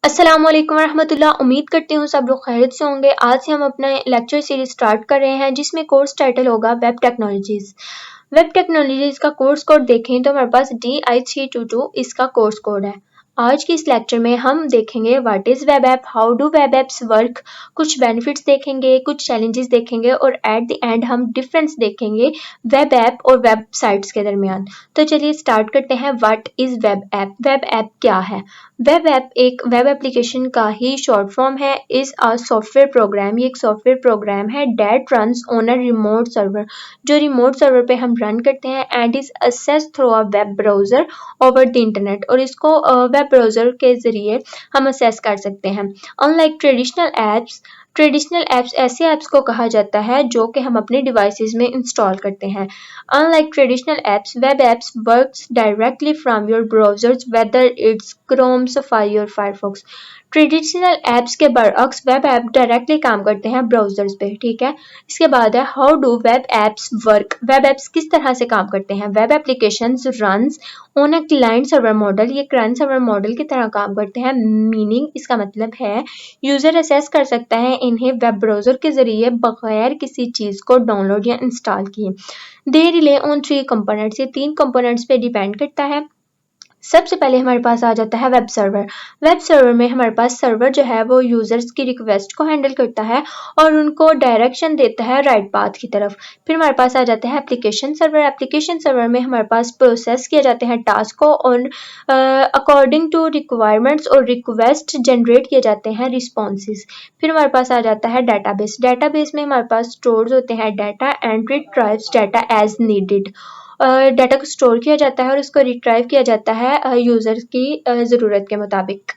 अस्सलाम वालेकुम रहमतुल्लाह। उम्मीद करती हूँ सब लोग खैरियत से होंगे। आज से हम अपना लेक्चर सीरीज स्टार्ट कर रहे हैं जिसमें कोर्स टाइटल होगा वेब टेक्नोलॉजीज। वेब टेक्नोलॉजीज का कोर्स कोड देखें तो हमारे पास DI322 इसका कोर्स कोड है। आज की इस लेक्चर में हम देखेंगे what is web app, how do web apps work, कुछ बेनिफिट्स देखेंगे, कुछ चैलेंजेस देखेंगे और एट द एंड हम डिफरेंस देखेंगे वेब ऐप और वेबसाइट्स के दरमियान। तो चलिए स्टार्ट करते हैं। What is web app? Web app क्या है? वेब ऐप एक वेब एप्लीकेशन का ही शॉर्ट फॉर्म है। इज अ सॉफ्टवेयर प्रोग्राम, ये एक सॉफ्टवेयर प्रोग्राम है that runs on a remote server, जो रिमोट सर्वर पे हम रन करते हैं and is assess through a web browser over the internet, और इसको वेब ब्राउजर के जरिए हम असेस कर सकते हैं। अनलाइक ट्रेडिशनल ऐप्स ऐसे ऐप्स को कहा जाता है जो कि हम अपने डिवाइसेस में इंस्टॉल करते हैं। Unlike traditional apps, web apps works directly from your browsers, whether it's Chrome, Safari or Firefox. Traditional apps के बरअक्स वेब ऐप डायरेक्टली काम करते हैं ब्राउजर्स पे, ठीक है। इसके बाद है how do web apps work. Web apps किस तरह से काम करते हैं? Web applications runs on a client server model, ये क्लाइंट सर्वर मॉडल की तरह काम करते हैं। मीनिंग इसका मतलब है यूजर असेस कर सकता है इन्हें वेब ब्राउजर के जरिए बगैर किसी चीज को डाउनलोड या इंस्टॉल किए। दे रिले ऑन थ्री कंपोनेंट्स, ये तीन कंपोनेंट्स पे डिपेंड करता है। सबसे पहले हमारे पास आ जाता है वेब सर्वर। वेब सर्वर में हमारे पास सर्वर जो है वो यूजर्स की रिक्वेस्ट को हैंडल करता है और उनको डायरेक्शन देता है राइट पाथ की तरफ। फिर हमारे पास आ जाता है एप्लीकेशन सर्वर। एप्लीकेशन सर्वर में हमारे पास प्रोसेस किए जाते हैं टास्क को और अकॉर्डिंग टू रिक्वायरमेंट्स और रिक्वेस्ट जनरेट किए जाते हैं रिस्पॉन्सेज। फिर हमारे पास आ जाता है डाटाबेस। डाटाबेस में हमारे पास स्टोर्स होते हैं data and retrieves data as needed. Data को स्टोर किया जाता है और उसको रिट्राइव किया जाता है यूजर की ज़रूरत के मुताबिक।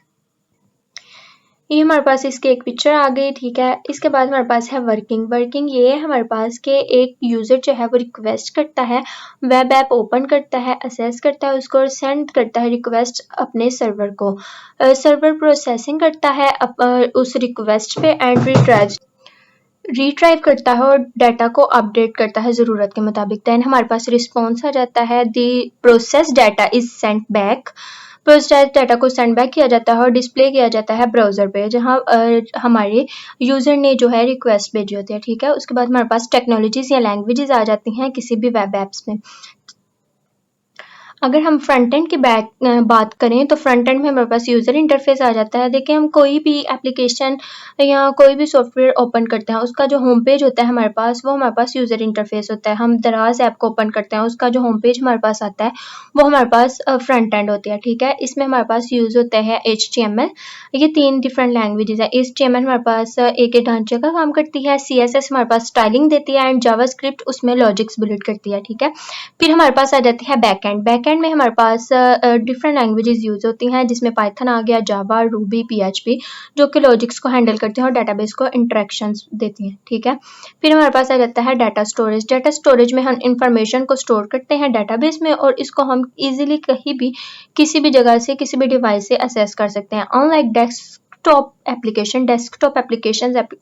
ये हमारे पास इसकी एक पिक्चर आ गई, ठीक है। इसके बाद हमारे पास है वर्किंग। ये हमारे पास के एक यूज़र जो है वो रिक्वेस्ट करता है, वेब ऐप ओपन करता है, असेस करता है उसको और सेंड करता है रिक्वेस्ट अपने सर्वर को। सर्वर प्रोसेसिंग करता है उस रिक्वेस्ट पे एंड रिट्राइव करता है और डाटा को अपडेट करता है ज़रूरत के मुताबिक। देन हमारे पास रिस्पॉन्स आ जाता है, the process data is sent back. Process data को सेंड बैक किया जाता है और डिस्प्ले किया जाता है ब्राउज़र पे जहाँ हमारे यूज़र ने जो है रिक्वेस्ट भेजी होती है, ठीक है। उसके बाद हमारे पास टेक्नोलॉजीज़ या लैंग्वेजेस आ जाती हैं किसी भी वेब ऐप्स में। अगर हम फ्रंट एंड की बात करें तो फ्रंट एंड में हमारे पास यूज़र इंटरफेस आ जाता है। देखिए हम कोई भी एप्लीकेशन या कोई भी सॉफ्टवेयर ओपन करते हैं उसका जो होम पेज होता है हमारे पास, वो हमारे पास यूज़र इंटरफेस होता है। हम दराज ऐप को ओपन करते हैं उसका जो होम पेज हमारे पास आता है वो हमारे पास फ्रंट एंड होती है, ठीक है। इसमें हमारे पास यूज़ होता है HTML। ये तीन डिफरेंट लैंग्वेजेस है। HTML हमारे पास एक ढांचे का काम करती है, CSS हमारे पास स्टाइलिंग देती है एंड जावास्क्रिप्ट उसमें लॉजिक्स बिल्ड करती है, ठीक है। फिर हमारे पास आ जाती है बैकएंड में हमारे पास डिफरेंट लैंग्वेजेस यूज होती हैं जिसमें पाइथन आ गया, जावा, रूबी, PHP जो कि लॉजिक्स को हैंडल करते हैं और डाटाबेस को इंटरेक्शंस देती हैं, ठीक है। फिर हमारे पास आ जाता है डाटा स्टोरेज में हम इंफॉर्मेशन को स्टोर करते हैं डाटाबेस में और इसको हम इजीली कहीं भी किसी भी जगह से किसी भी डिवाइस से एक्सेस कर सकते हैं। अनलाइक डेस्कटॉप एप्लीकेशन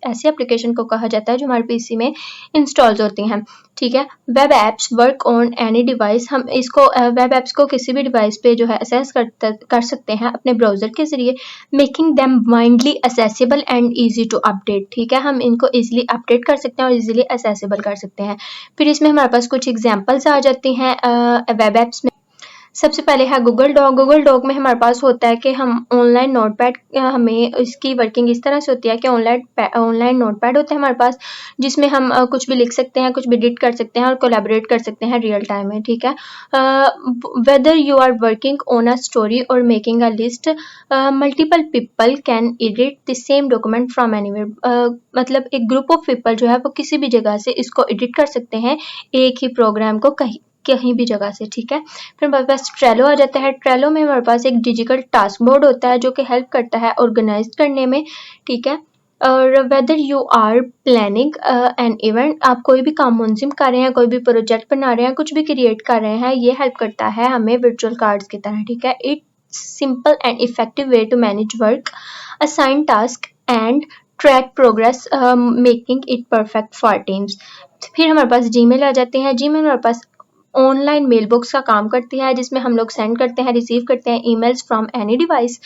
ऐसी एप्लीकेशन को कहा जाता है जो हमारे पीसी में इंस्टॉल होती हैं, ठीक है। Web apps work on any device, हम इसको वेब एप्स को किसी भी डिवाइस पे जो है असेस कर सकते हैं अपने ब्राउजर के जरिए, making them widely accessible and easy to update, ठीक है। हम इनको इजीली अपडेट कर सकते हैं और इजीली असेसेबल कर सकते हैं। फिर इसमें हमारे पास कुछ एग्जांपल्स आ जाती हैं वेब एप्स में। सबसे पहले है गूगल डॉक में हमारे पास होता है कि हम ऑनलाइन नोटपैड, हमें इसकी वर्किंग इस तरह से होती है कि ऑनलाइन नोटपैड होता है हमारे पास जिसमें हम कुछ भी लिख सकते हैं, कुछ भी एडिट कर सकते हैं और कोलैबोरेट कर सकते हैं रियल टाइम में, ठीक है। Whether you are working on a story or making a list, multiple people can edit the same document from anywhere, मतलब एक ग्रुप ऑफ पीपल जो है वो किसी भी जगह से इसको एडिट कर सकते हैं एक ही प्रोग्राम को कहीं भी जगह से, ठीक है। फिर हमारे पास ट्रेलो आ जाता है। ट्रेलो में हमारे पास एक डिजिटल टास्क बोर्ड होता है जो कि हेल्प करता है ऑर्गेनाइज करने में, ठीक है। और whether you are planning an event, आप कोई भी काम मुंजिम कर रहे हैं, कोई भी प्रोजेक्ट बना रहे हैं, कुछ भी क्रिएट कर रहे हैं, ये हेल्प करता है हमें वर्चुअल कार्ड्स की तरह, ठीक है। It's simple and effective way to manage work, assign task and track progress, making it perfect for teams. फिर हमारे पास जीमेल आ जाते हैं। जीमेल हमारे पास ऑनलाइन मेल बॉक्स का काम करती है, जिसमें हम लोग सेंड करते हैं, रिसीव करते हैं ईमेल्स फ्रॉम एनी डिवाइस।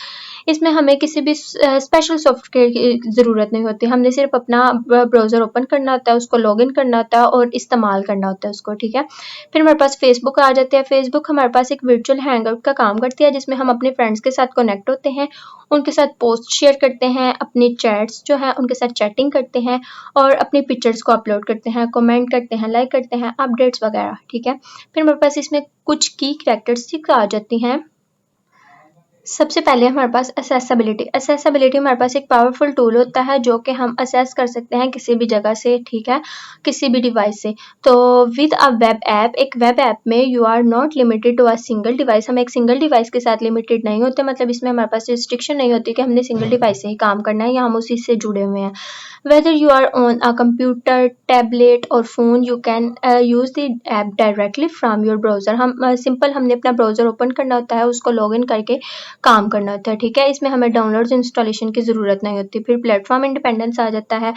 इसमें हमें किसी भी स्पेशल सॉफ्टवेयर की ज़रूरत नहीं होती, हमने सिर्फ अपना ब्राउज़र ओपन करना होता है, उसको लॉगिन करना होता है और इस्तेमाल करना होता है उसको, ठीक है। फिर हमारे पास फेसबुक आ जाती है। फेसबुक हमारे पास एक वर्चुअल हैंगआउट का काम करती है, जिसमें हम अपने फ्रेंड्स के साथ कनेक्ट होते हैं, उनके साथ पोस्ट शेयर करते हैं, अपनी चैट्स जो है उनके साथ चैटिंग करते हैं और अपनी पिक्चर्स को अपलोड करते हैं, कमेंट करते हैं, लाइक करते हैं, अपडेट्स वगैरह, ठीक है। फिर हमारे पास इसमें कुछ की करैक्टरिस्टिक्स आ जाती हैं। सबसे पहले हमारे पास असेसिबिलिटी हमारे पास एक पावरफुल टूल होता है जो कि हम असेस कर सकते हैं किसी भी जगह से, ठीक है, किसी भी डिवाइस से। तो विद अ वेब ऐप, एक वेब ऐप में you are not limited to a single device, हम एक सिंगल डिवाइस के साथ लिमिटेड नहीं होते, मतलब इसमें हमारे पास रिस्ट्रिक्शन नहीं होती कि हमने सिंगल डिवाइस से ही काम करना है या हम उसी से जुड़े हुए हैं। Whether you are on a computer, tablet or phone, you can use the app directly from your browser। हम सिंपल हमने अपना ब्राउज़र ओपन करना होता है, उसको लॉगिन करके काम करना होता है, ठीक है। इसमें हमें डाउनलोड्स इंस्टॉलेशन की ज़रूरत नहीं होती। फिर प्लेटफॉर्म इंडिपेंडेंस आ जाता है।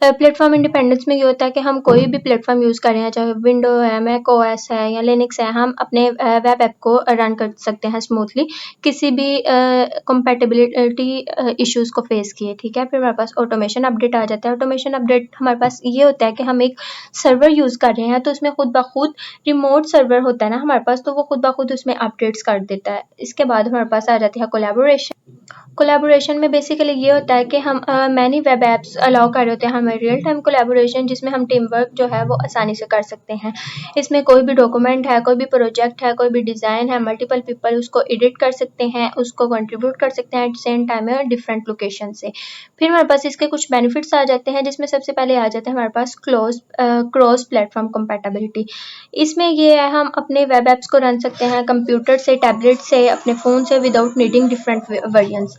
प्लेटफॉर्म इंडिपेंडेंस में ये होता है कि हम कोई भी प्लेटफॉर्म यूज़ कर रहे हैं, चाहे विंडो है, मैक ओएस है या लिनक्स है, हम अपने वेब ऐप को रन कर सकते हैं स्मूथली किसी भी कंपैटिबिलिटी इश्यूज़ को फेस किए, ठीक है। फिर हमारे पास ऑटोमेशन अपडेट आ जाता है। ऑटोमेशन अपडेट हमारे पास ये होता है कि हम एक सर्वर यूज़ कर रहे हैं, तो उसमें खुद ब खुद रिमोट सर्वर होता है ना हमारे पास, तो वो खुद ब खुद उसमें अपडेट्स कर देता है। इसके बाद हमारे पास आ जाती है कोलैबोरेशन। कोलैबोरेशन में बेसिकली ये होता है कि हम मैनी वेब ऐप्स अलाउ कर रहे होते हैं हमें रियल टाइम कोलैबोरेशन, जिसमें हम टीम वर्क जो है वो आसानी से कर सकते हैं। इसमें कोई भी डॉक्यूमेंट है, कोई भी प्रोजेक्ट है, कोई भी डिज़ाइन है, मल्टीपल पीपल उसको एडिट कर सकते हैं, उसको कंट्रीब्यूट कर सकते हैं एट द सेम टाइम में डिफरेंट लोकेशन से। फिर हमारे पास इसके कुछ बेनिफिट्स आ जाते हैं, जिसमें सबसे पहले आ जाता है हमारे पास क्रॉस प्लेटफॉर्म कंपैटिबिलिटी। इसमें ये है हम अपने वेब ऐप्स को रन सकते हैं कंप्यूटर से, टैबलेट से, अपने फ़ोन से विदाउट नीडिंग डिफरेंट वर्जन्स।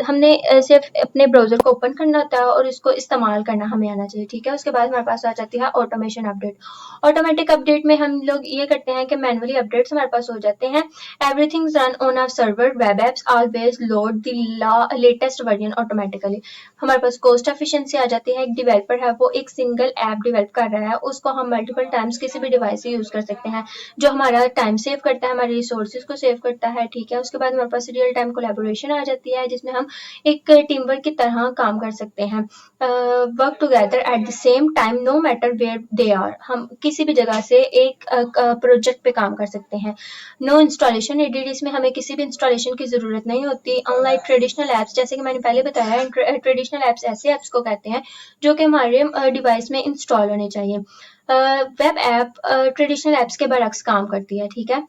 हमने सिर्फ अपने ब्राउज़र को ओपन करना होता है और इसको इस्तेमाल करना हमें आना चाहिए, ठीक है। उसके बाद हमारे पास आ जाती है ऑटोमेशन अपडेट। ऑटोमेटिक अपडेट में हम लोग ये करते हैं कि मैनुअली अपडेट्स हमारे पास हो जाते हैं। Everything run on our server, web apps always load the latest version automatically. हमारे पास कॉस्ट एफिशिएंसी आ जाती है। एक डेवलपर है, वो एक सिंगल ऐप डेवलप कर रहा है, उसको हम मल्टीपल टाइम्स किसी भी डिवाइस से यूज़ कर सकते हैं, जो हमारा टाइम सेव करता है, हमारे रिसोर्सेज को सेव करता है, ठीक है। उसके बाद हमारे पास रियल टाइम कोलैबोरेशन आ जाती है, जिसमें हम एक टीम वर्क की तरह काम कर सकते हैं। Work together at the same time no matter where they are, हम किसी भी जगह से एक प्रोजेक्ट पे काम कर सकते हैं। नो इंस्टॉलेशन नीडेड, इसमें हमें किसी भी इंस्टॉलेशन की ज़रूरत नहीं होती। अनलाइक ट्रेडिशनल ऐप्स, जैसे कि मैंने पहले बताया, ट्रेडिशनल ऐप्स ऐसे ऐप्स को कहते हैं जो कि हमारे डिवाइस में इंस्टॉल होने चाहिए। वेब ऐप ट्रेडिशनल ऐप्स के बरक्स काम करती है, ठीक है।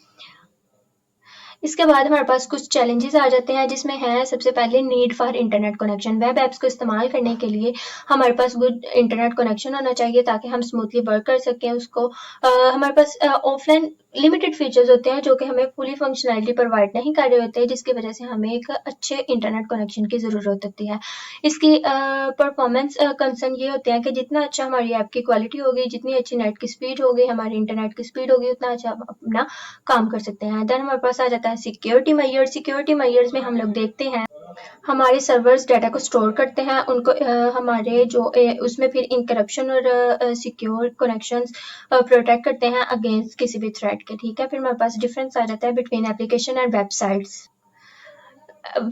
इसके बाद हमारे पास कुछ चैलेंजेस आ जाते हैं, जिसमें है सबसे पहले need for internet connection. Web apps को इस्तेमाल करने के लिए हमारे पास गुड इंटरनेट कनेक्शन होना चाहिए ताकि हम स्मूथली वर्क कर सकें उसको। हमारे पास ऑफलाइन लिमिटेड फीचर्स होते हैं जो कि हमें फुली फंक्शनैलिटी प्रोवाइड नहीं कर रहे होते हैं, जिसकी वजह से हमें एक अच्छे इंटरनेट कनेक्शन की ज़रूरत होती है। इसकी परफॉर्मेंस कंसर्न ये होते हैं कि जितना अच्छा हमारी ऐप की क्वालिटी होगी, जितनी अच्छी नेट की स्पीड होगी, हमारी इंटरनेट की स्पीड होगी, उतना अच्छा हम अपना काम कर सकते हैं। देन हमारे पास आ जाता है सिक्योरिटी मेजर्स। सिक्योरिटी मेजर्स में हम लोग देखते हैं हमारे सर्वर्स डाटा को स्टोर करते हैं, उनको हमारे जो उसमें फिर इनकरप्शन और सिक्योर कनेक्शंस प्रोटेक्ट करते हैं अगेंस्ट किसी भी थ्रेट के, ठीक है। फिर हमारे पास डिफरेंस आ जाता है between application and websites.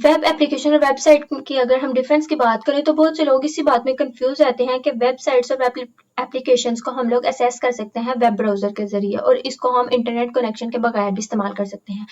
Web application और वेबसाइट की अगर हम डिफरेंस की बात करें, तो बहुत से लोग इसी बात में कंफ्यूज रहते हैं कि वेबसाइट्स और एप्लीकेशंस को हम लोग असेस कर सकते हैं वेब ब्राउज़र के ज़रिए, और इसको हम इंटरनेट कनेक्शन के बगैर भी इस्तेमाल कर सकते हैं।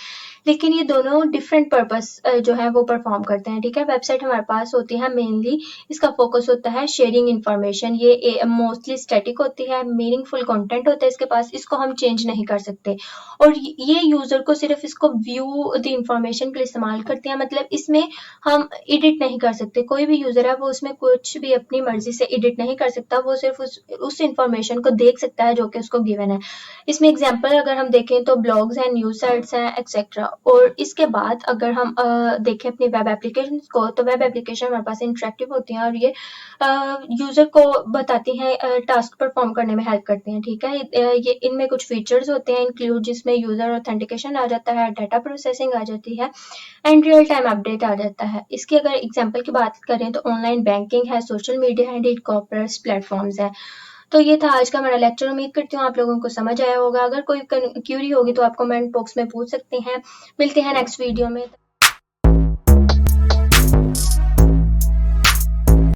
लेकिन ये दोनों डिफरेंट पर्पस जो है वो परफॉर्म करते हैं, ठीक है। वेबसाइट हमारे पास होती है मेनली, इसका फोकस होता है शेयरिंग इन्फॉर्मेशन, ये मोस्टली स्टैटिक होती है, मीनिंगफुल कंटेंट होता है इसके पास, इसको हम चेंज नहीं कर सकते, और ये यूज़र को सिर्फ इसको व्यू द इंफॉर्मेशन के लिए इस्तेमाल करते हैं, मतलब इसमें हम एडिट नहीं कर सकते। कोई भी यूज़र है वो उसमें कुछ भी अपनी मर्जी से एडिट नहीं कर सकता, वो सिर्फ उस इंफॉर्मेशन को देख सकता है जो कि उसको गिवन है। इसमें एग्जांपल अगर हम देखें तो ब्लॉग्स हैं, न्यूज़ साइट्स हैं, एक्सेट्रा। और इसके बाद अगर हम देखें अपनी वेब एप्लीकेशन को, तो वेब एप्लीकेशन हमारे पास इंटरेक्टिव होती हैं और ये यूज़र को बताती हैं, टास्क परफॉर्म करने में हेल्प करती हैं, ठीक है। ये इनमें कुछ फीचर्स होते हैं इंक्लूड, जिसमें यूज़र ऑथेंटिकेशन आ जाता है, डाटा प्रोसेसिंग आ जाती है एंड रियल टाइम अपडेट आ जाता है। इसकी अगर एग्जांपल की बात करें तो ऑनलाइन बैंकिंग है, social media and e commerce platforms है। तो ये था आज का हमारा लेक्चर। उम्मीद करती हूँ आप लोगों को समझ आया होगा। अगर कोई क्यूरी होगी तो आप कमेंट बॉक्स में पूछ सकते हैं। मिलते हैं नेक्स्ट वीडियो में।